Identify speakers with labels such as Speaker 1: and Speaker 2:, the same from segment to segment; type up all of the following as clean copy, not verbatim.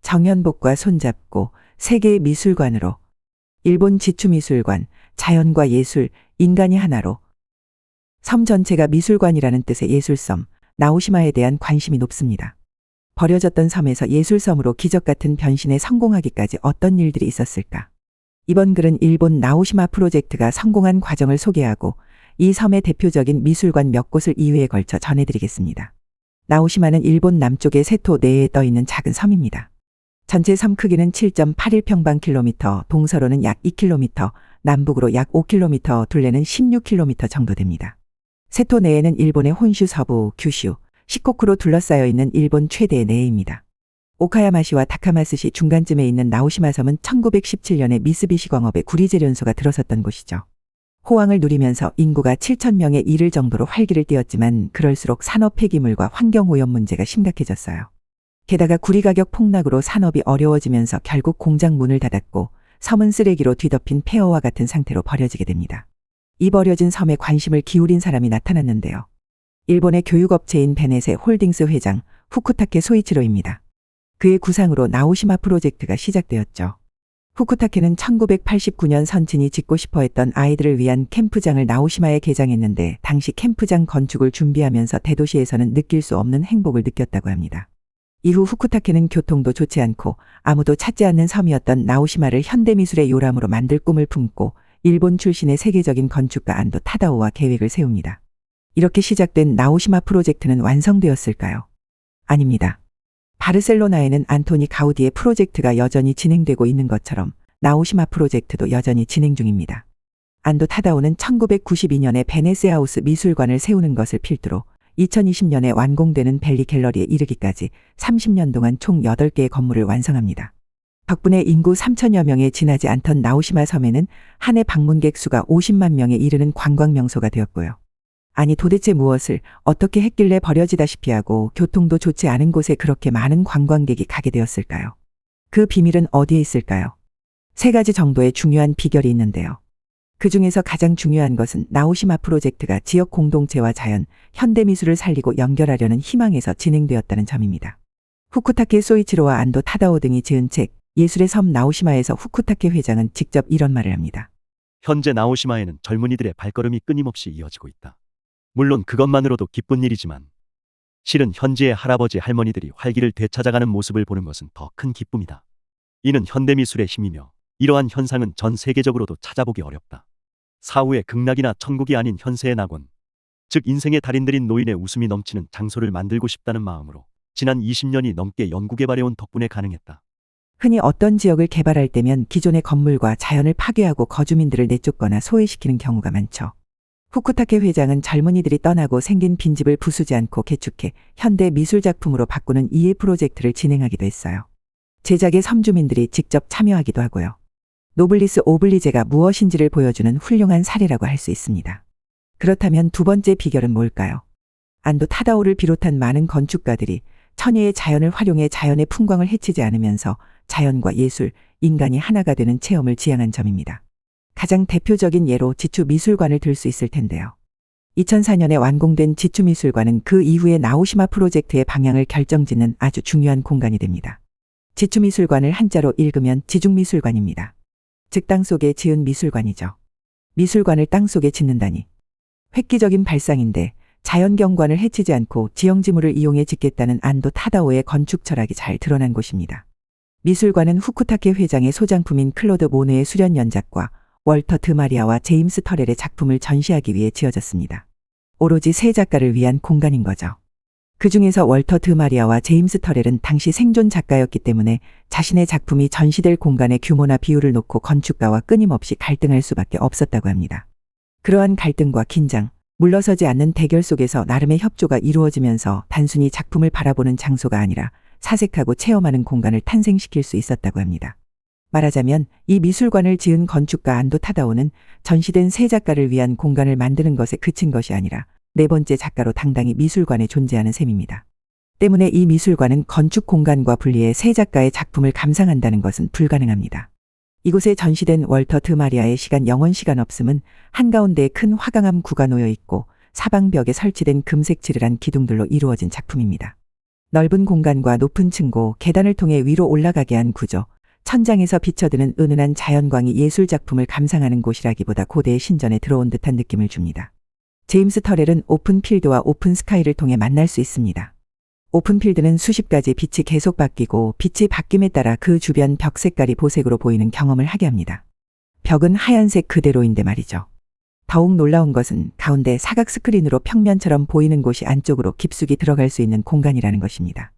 Speaker 1: 정현복과 손잡고 세계의 미술관으로. 일본 지추미술관, 자연과 예술, 인간이 하나로. 섬 전체가 미술관이라는 뜻의 예술섬, 나오시마에 대한 관심이 높습니다. 버려졌던 섬에서 예술섬으로 기적 같은 변신에 성공하기까지 어떤 일들이 있었을까? 이번 글은 일본 나오시마 프로젝트가 성공한 과정을 소개하고 이 섬의 대표적인 미술관 몇 곳을 2회에 걸쳐 전해드리겠습니다. 나오시마는 일본 남쪽의 세토 내에 떠 있는 작은 섬입니다. 전체 섬 크기는 7.81평방킬로미터, 동서로는 약 2km, 남북으로 약 5km, 둘레는 16km 정도 됩니다. 세토 내에는 일본의 혼슈 서부, 규슈, 시코쿠로 둘러싸여 있는 일본 최대의 내입니다. 오카야마시와 다카마스시 중간쯤에 있는 나오시마 섬은 1917년에 미쓰비시 광업의 구리제련소가 들어섰던 곳이죠. 호황을 누리면서 인구가 7,000명에 이를 정도로 활기를 띠었지만 그럴수록 산업 폐기물과 환경오염 문제가 심각해졌어요. 게다가 구리 가격 폭락으로 산업이 어려워지면서 결국 공장 문을 닫았고 섬은 쓰레기로 뒤덮인 폐허와 같은 상태로 버려지게 됩니다. 이 버려진 섬에 관심을 기울인 사람이 나타났는데요. 일본의 교육업체인 베네세 홀딩스 회장 후쿠타케 소이치로입니다. 그의 구상으로 나오시마 프로젝트가 시작되었죠. 후쿠타케는 1989년 선친이 짓고 싶어 했던 아이들을 위한 캠프장을 나오시마에 개장했는데 당시 캠프장 건축을 준비하면서 대도시에서는 느낄 수 없는 행복을 느꼈다고 합니다. 이후 후쿠타케는 교통도 좋지 않고 아무도 찾지 않는 섬이었던 나오시마를 현대미술의 요람으로 만들 꿈을 품고 일본 출신의 세계적인 건축가 안도 타다오와 계획을 세웁니다. 이렇게 시작된 나오시마 프로젝트는 완성되었을까요? 아닙니다. 바르셀로나에는 안토니 가우디의 프로젝트가 여전히 진행되고 있는 것처럼 나오시마 프로젝트도 여전히 진행 중입니다. 안도 타다오는 1992년에 베네세하우스 미술관을 세우는 것을 필두로 2020년에 완공되는 벨리 갤러리에 이르기까지 30년 동안 총 8개의 건물을 완성합니다. 덕분에 인구 3천여 명에 지나지 않던 나오시마 섬에는 한 해 방문객 수가 50만 명에 이르는 관광 명소가 되었고요. 아니 도대체 무엇을 어떻게 했길래 버려지다시피 하고 교통도 좋지 않은 곳에 그렇게 많은 관광객이 가게 되었을까요? 그 비밀은 어디에 있을까요? 3가지 정도의 중요한 비결이 있는데요. 그 중에서 가장 중요한 것은 나오시마 프로젝트가 지역 공동체와 자연, 현대미술을 살리고 연결하려는 희망에서 진행되었다는 점입니다. 후쿠타케 소이치로와 안도 타다오 등이 지은 책 예술의 섬 나오시마에서 후쿠타케 회장은 직접 이런 말을 합니다.
Speaker 2: 현재 나오시마에는 젊은이들의 발걸음이 끊임없이 이어지고 있다. 물론 그것만으로도 기쁜 일이지만 실은 현지의 할아버지 할머니들이 활기를 되찾아가는 모습을 보는 것은 더 큰 기쁨이다. 이는 현대미술의 힘이며 이러한 현상은 전 세계적으로도 찾아보기 어렵다. 사후의 극락이나 천국이 아닌 현세의 낙원, 즉 인생의 달인들인 노인의 웃음이 넘치는 장소를 만들고 싶다는 마음으로 지난 20년이 넘게 연구개발해온 덕분에 가능했다.
Speaker 1: 흔히 어떤 지역을 개발할 때면 기존의 건물과 자연을 파괴하고 거주민들을 내쫓거나 소외시키는 경우가 많죠. 후쿠타케 회장은 젊은이들이 떠나고 생긴 빈집을 부수지 않고 개축해 현대 미술작품으로 바꾸는 이해 프로젝트를 진행하기도 했어요. 제작에 섬주민들이 직접 참여하기도 하고요. 노블리스 오블리제가 무엇인지를 보여주는 훌륭한 사례라고 할 수 있습니다. 그렇다면 두 번째 비결은 뭘까요? 안도 타다오를 비롯한 많은 건축가들이 천혜의 자연을 활용해 자연의 풍광을 해치지 않으면서 자연과 예술, 인간이 하나가 되는 체험을 지향한 점입니다. 가장 대표적인 예로 지추미술관을 들 수 있을 텐데요. 2004년에 완공된 지추미술관은 그 이후에 나오시마 프로젝트의 방향을 결정짓는 아주 중요한 공간이 됩니다. 지추미술관을 한자로 읽으면 지중미술관입니다. 즉 땅속에 지은 미술관이죠. 미술관을 땅속에 짓는다니. 획기적인 발상인데 자연경관을 해치지 않고 지형지물을 이용해 짓겠다는 안도 타다오의 건축 철학이 잘 드러난 곳입니다. 미술관은 후쿠타케 회장의 소장품인 클로드 모네의 수련 연작과 월터 드마리아와 제임스 터렐의 작품을 전시하기 위해 지어졌습니다. 오로지 세 작가를 위한 공간인 거죠. 그 중에서 월터 드마리아와 제임스 터렐은 당시 생존 작가였기 때문에 자신의 작품이 전시될 공간의 규모나 비율을 놓고 건축가와 끊임없이 갈등할 수밖에 없었다고 합니다. 그러한 갈등과 긴장, 물러서지 않는 대결 속에서 나름의 협조가 이루어지면서 단순히 작품을 바라보는 장소가 아니라 사색하고 체험하는 공간을 탄생시킬 수 있었다고 합니다. 말하자면 이 미술관을 지은 건축가 안도 타다오는 전시된 세 작가를 위한 공간을 만드는 것에 그친 것이 아니라 4번째 작가로 당당히 미술관에 존재하는 셈입니다. 때문에 이 미술관은 건축 공간과 분리해 세 작가의 작품을 감상한다는 것은 불가능합니다. 이곳에 전시된 월터 드마리아의 시간 영원 시간 없음은 한가운데에 큰 화강암 구가 놓여 있고 사방벽에 설치된 금색 칠을한 기둥들로 이루어진 작품입니다. 넓은 공간과 높은 층고, 계단을 통해 위로 올라가게 한 구조, 천장에서 비쳐드는 은은한 자연광이 예술 작품을 감상하는 곳이라기보다 고대의 신전에 들어온 듯한 느낌을 줍니다. 제임스 터렐은 오픈 필드와 오픈 스카이를 통해 만날 수 있습니다. 오픈 필드는 수십 가지 빛이 계속 바뀌고 빛이 바뀜에 따라 그 주변 벽 색깔이 보색으로 보이는 경험을 하게 합니다. 벽은 하얀색 그대로인데 말이죠. 더욱 놀라운 것은 가운데 사각 스크린으로 평면처럼 보이는 곳이 안쪽으로 깊숙이 들어갈 수 있는 공간이라는 것입니다.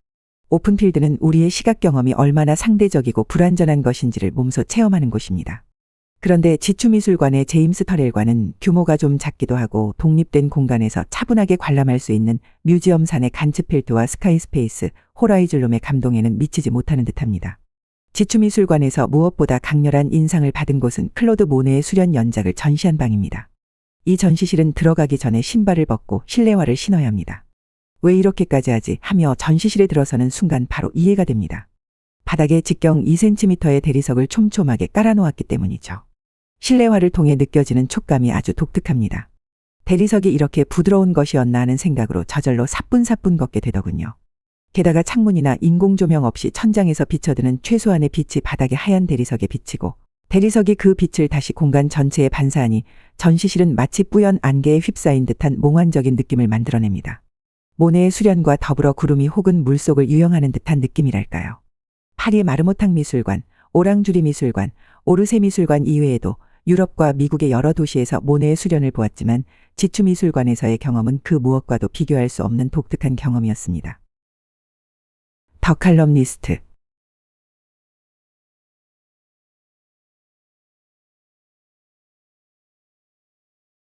Speaker 1: 오픈필드는 우리의 시각 경험이 얼마나 상대적이고 불완전한 것인지를 몸소 체험하는 곳입니다. 그런데 지추미술관의 제임스 터렐관은 규모가 좀 작기도 하고 독립된 공간에서 차분하게 관람할 수 있는 뮤지엄산의 간츠필드와 스카이스페이스, 호라이즐룸의 감동에는 미치지 못하는 듯합니다. 지추미술관에서 무엇보다 강렬한 인상을 받은 곳은 클로드 모네의 수련 연작을 전시한 방입니다. 이 전시실은 들어가기 전에 신발을 벗고 실내화를 신어야 합니다. 왜 이렇게까지 하지 하며 전시실에 들어서는 순간 바로 이해가 됩니다. 바닥에 직경 2cm의 대리석을 촘촘하게 깔아놓았기 때문이죠. 실내화를 통해 느껴지는 촉감이 아주 독특합니다. 대리석이 이렇게 부드러운 것이었나 하는 생각으로 저절로 사뿐사뿐 걷게 되더군요. 게다가 창문이나 인공조명 없이 천장에서 비쳐드는 최소한의 빛이 바닥의 하얀 대리석에 비치고 대리석이 그 빛을 다시 공간 전체에 반사하니 전시실은 마치 뿌연 안개에 휩싸인 듯한 몽환적인 느낌을 만들어냅니다. 모네의 수련과 더불어 구름이 혹은 물속을 유영하는 듯한 느낌이랄까요. 파리 마르모탕 미술관, 오랑주리 미술관, 오르세 미술관 이외에도 유럽과 미국의 여러 도시에서 모네의 수련을 보았지만 지추 미술관에서의 경험은 그 무엇과도 비교할 수 없는 독특한 경험이었습니다. 더 칼럼니스트